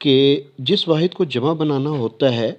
کہ جس واحد کو جمع بنانا ہوتا ہے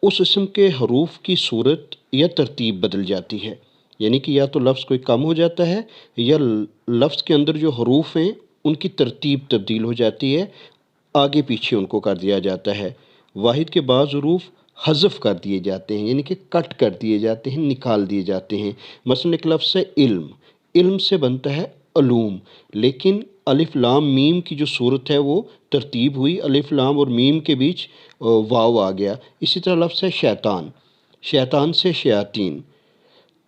اس اسم کے حروف کی صورت یا ترتیب بدل جاتی ہے، یعنی کہ یا تو لفظ کوئی کم ہو جاتا ہے یا لفظ کے اندر جو حروف ہیں ان کی ترتیب تبدیل ہو جاتی ہے، آگے پیچھے ان کو کر دیا جاتا ہے۔ واحد کے بعض حروف حذف کر دیے جاتے ہیں، یعنی کہ کٹ کر دیے جاتے ہیں، نکال دیے جاتے ہیں۔ مثلا ایک لفظ ہے علم، علم سے بنتا ہے علوم، لیکن الف لام میم کی جو صورت ہے وہ ترتیب ہوئی، الف لام اور میم کے بیچ واو آ گیا۔ اسی طرح لفظ ہے شیطان، شیطان سے شیاطین،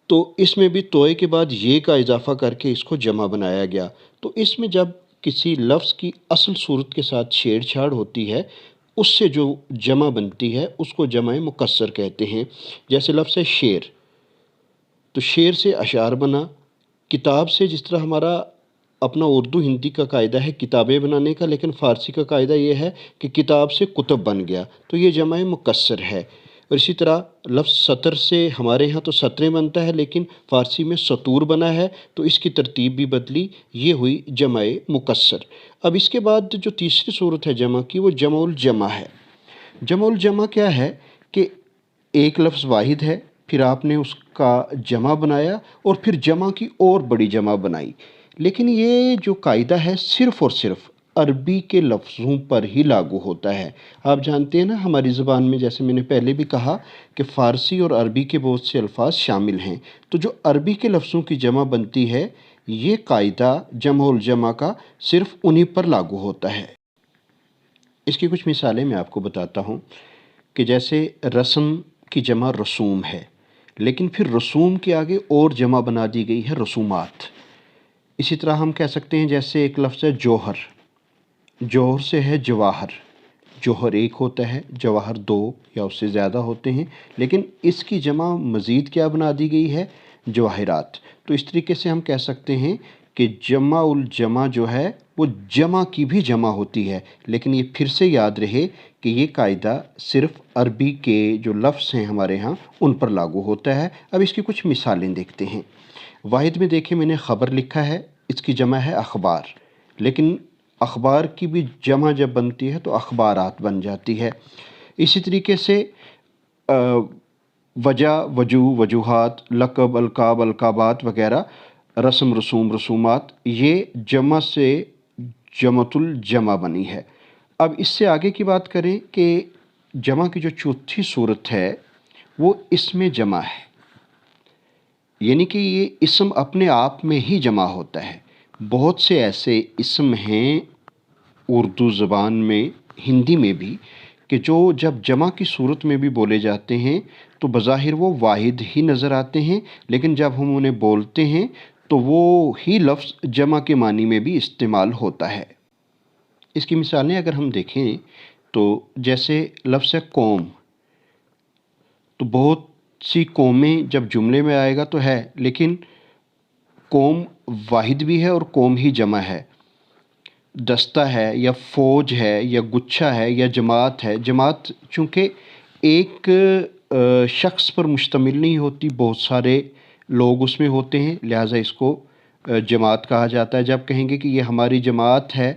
تو اس میں بھی توئے کے بعد یہ کا اضافہ کر کے اس کو جمع بنایا گیا۔ تو اس میں جب کسی لفظ کی اصل صورت کے ساتھ چھیڑ چھاڑ ہوتی ہے، اس سے جو جمع بنتی ہے اس کو جمع مکسر کہتے ہیں۔ جیسے لفظ ہے شعر، تو شعر سے اشعار بنا، کتاب سے جس طرح ہمارا اپنا اردو ہندی کا قاعدہ ہے کتابیں بنانے کا، لیکن فارسی کا قاعدہ یہ ہے کہ کتاب سے کتب بن گیا، تو یہ جمع مکسر ہے۔ اور اسی طرح لفظ سطر سے ہمارے ہاں تو سطریں بنتا ہے، لیکن فارسی میں سطور بنا ہے، تو اس کی ترتیب بھی بدلی، یہ ہوئی جمع مکسر۔ اب اس کے بعد جو تیسری صورت ہے جمع کی، وہ جمع الجمع ہے۔ جمع الجمع کیا ہے کہ ایک لفظ واحد ہے، پھر آپ نے اس کا جمع بنایا اور پھر جمع کی اور بڑی جمع بنائی، لیکن یہ جو قاعدہ ہے صرف اور صرف عربی کے لفظوں پر ہی لاگو ہوتا ہے۔ آپ جانتے ہیں نا ہماری زبان میں، جیسے میں نے پہلے بھی کہا کہ فارسی اور عربی کے بہت سے الفاظ شامل ہیں، تو جو عربی کے لفظوں کی جمع بنتی ہے یہ قاعدہ جمع الجمع کا صرف انہی پر لاگو ہوتا ہے۔ اس کی کچھ مثالیں میں آپ کو بتاتا ہوں کہ جیسے رسم کی جمع رسوم ہے، لیکن پھر رسوم کے آگے اور جمع بنا دی گئی ہے رسومات۔ اسی طرح ہم کہہ سکتے ہیں جیسے ایک لفظ ہے جوہر، جوہر سے ہے جواہر، جوہر ایک ہوتا ہے، جواہر دو یا اس سے زیادہ ہوتے ہیں، لیکن اس کی جمع مزید کیا بنا دی گئی ہے؟ جواہرات۔ تو اس طریقے سے ہم کہہ سکتے ہیں کہ جمع الجمع جو ہے وہ جمع کی بھی جمع ہوتی ہے، لیکن یہ پھر سے یاد رہے کہ یہ قاعدہ صرف عربی کے جو لفظ ہیں ہمارے ہاں ان پر لاگو ہوتا ہے۔ اب اس کی کچھ مثالیں دیکھتے ہیں۔ واحد میں دیکھیں میں نے خبر لکھا ہے، اس کی جمع ہے اخبار، لیکن اخبار کی بھی جمع جب بنتی ہے تو اخبارات بن جاتی ہے۔ اسی طریقے سے وجہ، وجوہ، وجوہات، لقب، القاب، القابات وغیرہ، رسم، رسوم، رسومات، یہ جمع سے جمعۃ الجمع بنی ہے۔ اب اس سے آگے کی بات کریں کہ جمع کی جو چوتھی صورت ہے وہ اسم جمع ہے، یعنی کہ یہ اسم اپنے آپ میں ہی جمع ہوتا ہے۔ بہت سے ایسے اسم ہیں اردو زبان میں، ہندی میں بھی، کہ جو جب جمع کی صورت میں بھی بولے جاتے ہیں تو بظاہر وہ واحد ہی نظر آتے ہیں، لیکن جب ہم انہیں بولتے ہیں تو وہ ہی لفظ جمع کے معنی میں بھی استعمال ہوتا ہے۔ اس کی مثالیں اگر ہم دیکھیں تو جیسے لفظ ہے قوم، تو بہت سی قومیں جب جملے میں آئے گا تو ہے، لیکن قوم واحد بھی ہے اور قوم ہی جمع ہے۔ دستہ ہے یا فوج ہے یا گچھا ہے یا جماعت ہے، جماعت چونکہ ایک شخص پر مشتمل نہیں ہوتی، بہت سارے لوگ اس میں ہوتے ہیں، لہٰذا اس کو جماعت کہا جاتا ہے۔ جب کہیں گے کہ یہ ہماری جماعت ہے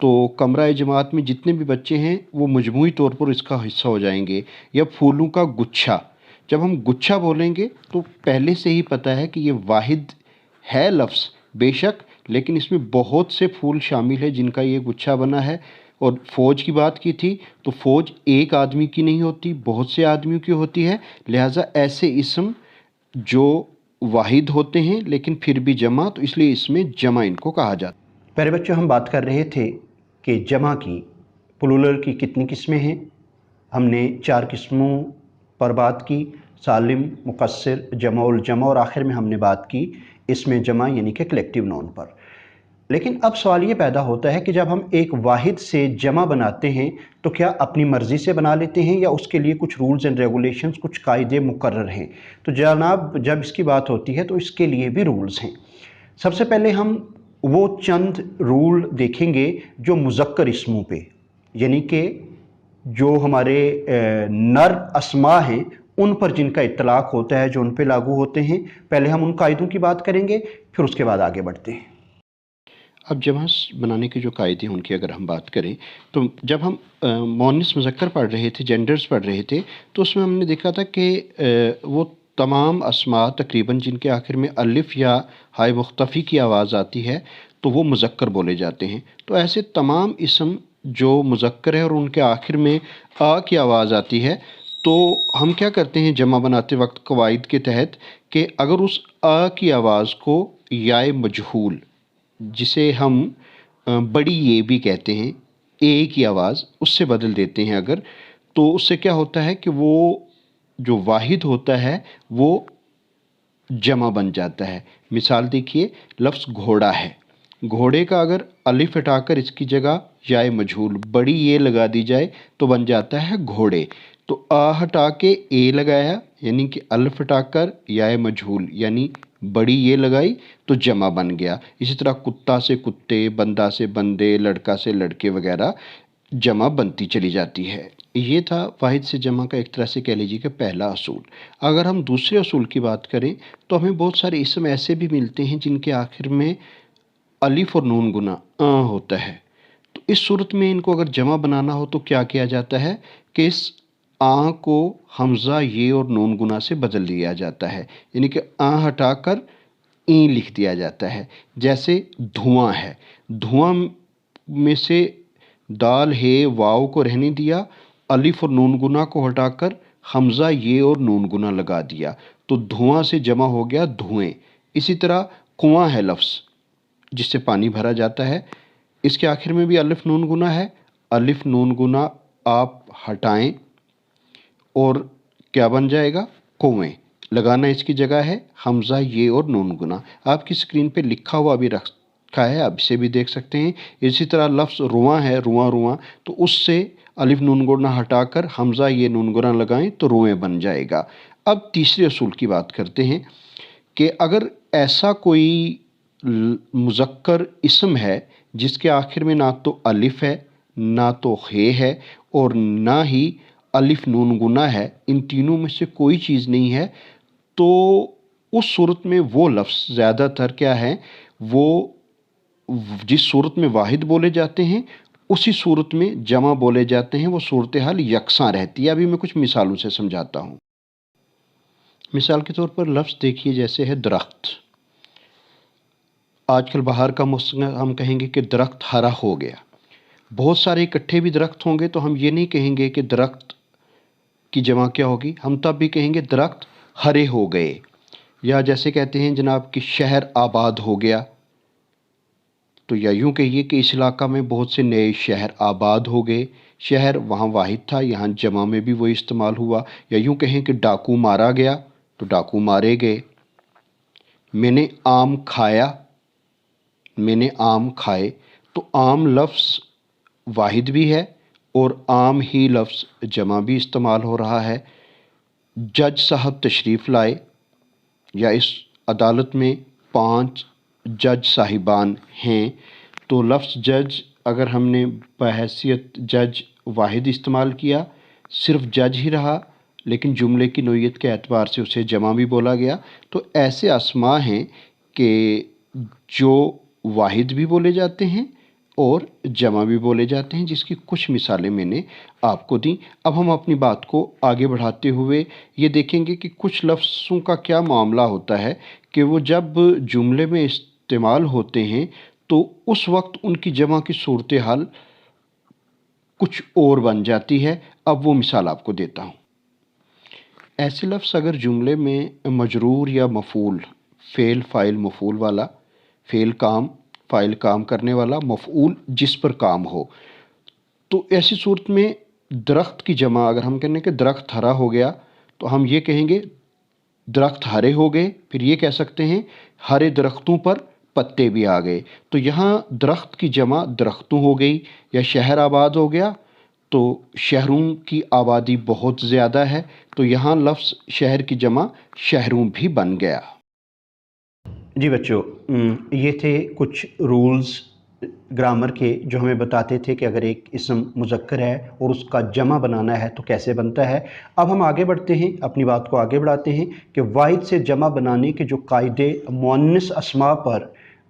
تو کمرہ جماعت میں جتنے بھی بچے ہیں وہ مجموعی طور پر اس کا حصہ ہو جائیں گے۔ یا پھولوں کا گچھا، جب ہم گچھا بولیں گے تو پہلے سے ہی پتہ ہے کہ یہ واحد ہے لفظ بے شک، لیکن اس میں بہت سے پھول شامل ہیں جن کا یہ گچھا بنا ہے۔ اور فوج کی بات کی تھی تو فوج ایک آدمی کی نہیں ہوتی، بہت سے آدمیوں کی ہوتی ہے، لہٰذا ایسے اسم جو واحد ہوتے ہیں لیکن پھر بھی جمع، تو اس لیے اس میں جمع ان کو کہا جاتا ہے۔ پیارے بچوں، ہم بات کر رہے تھے کہ جمع کی، پلورل کی کتنی قسمیں ہیں۔ ہم نے 4 قسموں پر بات کی، سالم، مقصر، جمع الجمع، اور آخر میں ہم نے بات کی اسم جمع یعنی کہ کلیکٹیو نون پر۔ لیکن اب سوال یہ پیدا ہوتا ہے کہ جب ہم ایک واحد سے جمع بناتے ہیں تو کیا اپنی مرضی سے بنا لیتے ہیں یا اس کے لیے کچھ رولز اینڈ ریگولیشنز، کچھ قاعدے مقرر ہیں؟ تو جناب جب اس کی بات ہوتی ہے تو اس کے لیے بھی رولز ہیں۔ سب سے پہلے ہم وہ چند رول دیکھیں گے جو مذکر اسموں پہ، یعنی کہ جو ہمارے نر اسماء ہیں ان پر جن کا اطلاق ہوتا ہے، جو ان پہ لاگو ہوتے ہیں۔ پہلے ہم ان قاعدوں کی بات کریں گے، پھر اس کے بعد آگے بڑھتے ہیں۔ اب جمع بنانے کے جو قاعدے ہیں ان کی اگر ہم بات کریں تو جب ہم مؤنث مذکر پڑھ رہے تھے، جینڈرز پڑھ رہے تھے، تو اس میں ہم نے دیکھا تھا کہ وہ تمام اسماء تقریباً جن کے آخر میں الف یا ہائے مختفی کی آواز آتی ہے تو وہ مذکر بولے جاتے ہیں۔ تو ایسے تمام اسم جو مذکر ہے اور ان کے آخر میں آ کی آواز آتی ہے، تو ہم کیا کرتے ہیں جمع بناتے وقت قواعد کے تحت کہ اگر اس آ کی آواز کو یائے مجہول، جسے ہم بڑی یہ بھی کہتے ہیں، اے کی آواز اس سے بدل دیتے ہیں اگر، تو اس سے کیا ہوتا ہے کہ وہ جو واحد ہوتا ہے وہ جمع بن جاتا ہے۔ مثال دیکھیے، لفظ گھوڑا ہے، گھوڑے کا اگر الف ہٹا کر اس کی جگہ یائے مجہول بڑی یہ لگا دی جائے تو بن جاتا ہے گھوڑے۔ تو آ ہٹا کے اے لگایا یعنی کہ الف ہٹا کر یائے مجہول یعنی بڑی یہ لگائی تو جمع بن گیا۔ اسی طرح کتا سے کتے، بندہ سے بندے، لڑکا سے لڑکے وغیرہ جمع بنتی چلی جاتی ہے۔ یہ تھا واحد سے جمع کا ایک طرح سے کہہ لیجیے کہ پہلا اصول۔ اگر ہم دوسرے اصول کی بات کریں تو ہمیں بہت سارے اسم ایسے بھی ملتے ہیں جن کے آخر میں الف اور نون گنا ہوتا ہے۔ تو اس صورت میں ان کو اگر جمع بنانا ہو تو کیا کیا جاتا ہے کہ اس کو حمزہ یہ اور نون گنا سے بدل دیا جاتا ہے، یعنی کہ ہٹا کر این لکھ دیا جاتا ہے۔ جیسے دھواں ہے، دھواں میں سے دال ہے واؤ کو رہنے دیا، الف اور نون گنا کو ہٹا کر حمزہ یہ اور نون گنا لگا دیا تو دھواں سے جمع ہو گیا دھوئیں۔ اسی طرح کنواں ہے لفظ جس سے پانی بھرا جاتا ہے، اس کے آخر میں بھی الف نون گنا ہے، الف نون گنا آپ ہٹائیں اور کیا بن جائے گا؟ کنویں۔ لگانا اس کی جگہ ہے حمزہ یہ اور نون گنا، آپ کی اسکرین پہ لکھا ہوا بھی رکھا ہے، آپ اسے بھی دیکھ سکتے ہیں۔ اسی طرح لفظ رواں ہے، رواں رواں، تو اس سے الف نون گنا ہٹا کر حمزہ یہ نون گنا لگائیں تو روئیں بن جائے گا۔ اب تیسرے اصول کی بات کرتے ہیں کہ اگر ایسا کوئی مذکر اسم ہے جس کے آخر میں نہ تو الف ہے، نہ تو ہے اور نہ ہی الف نون گنا ہے، ان تینوں میں سے کوئی چیز نہیں ہے، تو اس صورت میں وہ لفظ زیادہ تر کیا ہے، وہ جس صورت میں واحد بولے جاتے ہیں اسی صورت میں جمع بولے جاتے ہیں، وہ صورتحال یکساں رہتی ہے۔ ابھی میں کچھ مثالوں سے سمجھاتا ہوں۔ مثال کے طور پر لفظ دیکھیے جیسے ہے درخت۔ آج کل بہار کا موسم، ہم کہیں گے کہ درخت ہرا ہو گیا۔ بہت سارے اکٹھے بھی درخت ہوں گے تو ہم یہ نہیں کہیں گے کہ درخت کی جمع کیا ہوگی، ہم تب بھی کہیں گے درخت ہرے ہو گئے۔ یا جیسے کہتے ہیں جناب کہ شہر آباد ہو گیا، تو یا یوں کہیے کہ اس علاقہ میں بہت سے نئے شہر آباد ہو گئے۔ شہر وہاں واحد تھا، یہاں جمع میں بھی وہی استعمال ہوا۔ یا یوں کہیں کہ ڈاکو مارا گیا تو ڈاکو مارے گئے۔ میں نے آم کھایا، میں نے آم کھائے، تو آم لفظ واحد بھی ہے اور عام ہی لفظ جمع بھی استعمال ہو رہا ہے۔ جج صاحب تشریف لائے، یا اس عدالت میں 5 جج صاحبان ہیں، تو لفظ جج اگر ہم نے بحیثیت جج واحد استعمال کیا، صرف جج ہی رہا، لیکن جملے کی نوعیت کے اعتبار سے اسے جمع بھی بولا گیا۔ تو ایسے اسماء ہیں کہ جو واحد بھی بولے جاتے ہیں اور جمع بھی بولے جاتے ہیں، جس کی کچھ مثالیں میں نے آپ کو دیں۔ اب ہم اپنی بات کو آگے بڑھاتے ہوئے یہ دیکھیں گے کہ کچھ لفظوں کا کیا معاملہ ہوتا ہے کہ وہ جب جملے میں استعمال ہوتے ہیں تو اس وقت ان کی جمع کی صورتحال کچھ اور بن جاتی ہے۔ اب وہ مثال آپ کو دیتا ہوں۔ ایسے لفظ اگر جملے میں مجرور یا مفعول، فعل فاعل مفعول والا، فعل کام فاعل کام کرنے والا، مفعول جس پر کام ہو، تو ایسی صورت میں درخت کی جمع اگر ہم کہیں کہ درخت ہرا ہو گیا تو ہم یہ کہیں گے درخت ہرے ہو گئے۔ پھر یہ کہہ سکتے ہیں ہرے درختوں پر پتے بھی آ گئے۔ تو یہاں درخت کی جمع درختوں ہو گئی۔ یا شہر آباد ہو گیا تو شہروں کی آبادی بہت زیادہ ہے، تو یہاں لفظ شہر کی جمع شہروں بھی بن گیا۔ جی بچوں، یہ تھے کچھ رولز گرامر کے جو ہمیں بتاتے تھے کہ اگر ایک اسم مذکر ہے اور اس کا جمع بنانا ہے تو کیسے بنتا ہے۔ اب ہم آگے بڑھتے ہیں، اپنی بات کو آگے بڑھاتے ہیں کہ واحد سے جمع بنانے کے جو قاعدے مؤنث اسماء پر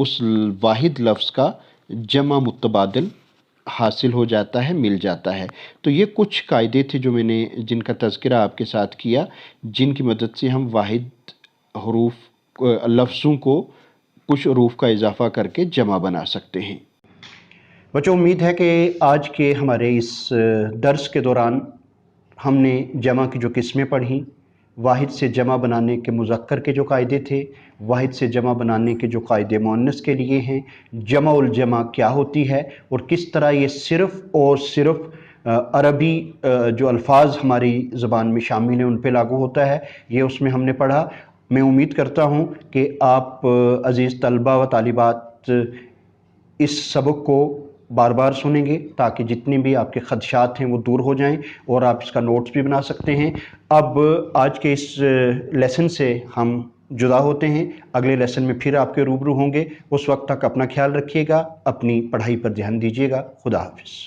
اس واحد لفظ کا جمع متبادل حاصل ہو جاتا ہے، مل جاتا ہے۔ تو یہ کچھ قاعدے تھے جو میں نے جن کا تذکرہ آپ کے ساتھ کیا، جن کی مدد سے ہم واحد حروف لفظوں کو کچھ حروف کا اضافہ کر کے جمع بنا سکتے ہیں۔ بچوں، امید ہے کہ آج کے ہمارے اس درس کے دوران ہم نے جمع کی جو قسمیں پڑھیں، واحد سے جمع بنانے کے مذکر کے جو قاعدے تھے، واحد سے جمع بنانے کے جو قاعدے مؤنث کے لیے ہیں، جمع الجمع کیا ہوتی ہے اور کس طرح یہ صرف اور صرف عربی جو الفاظ ہماری زبان میں شامل ہیں ان پہ لاگو ہوتا ہے، یہ اس میں ہم نے پڑھا۔ میں امید کرتا ہوں کہ آپ عزیز طلبہ و طالبات اس سبق کو بار بار سنیں گے تاکہ جتنے بھی آپ کے خدشات ہیں وہ دور ہو جائیں اور آپ اس کا نوٹس بھی بنا سکتے ہیں۔ اب آج کے اس لیسن سے ہم جدا ہوتے ہیں، اگلے لیسن میں پھر آپ کے روبرو ہوں گے۔ اس وقت تک اپنا خیال رکھیے گا، اپنی پڑھائی پر دھیان دیجیے گا۔ خدا حافظ۔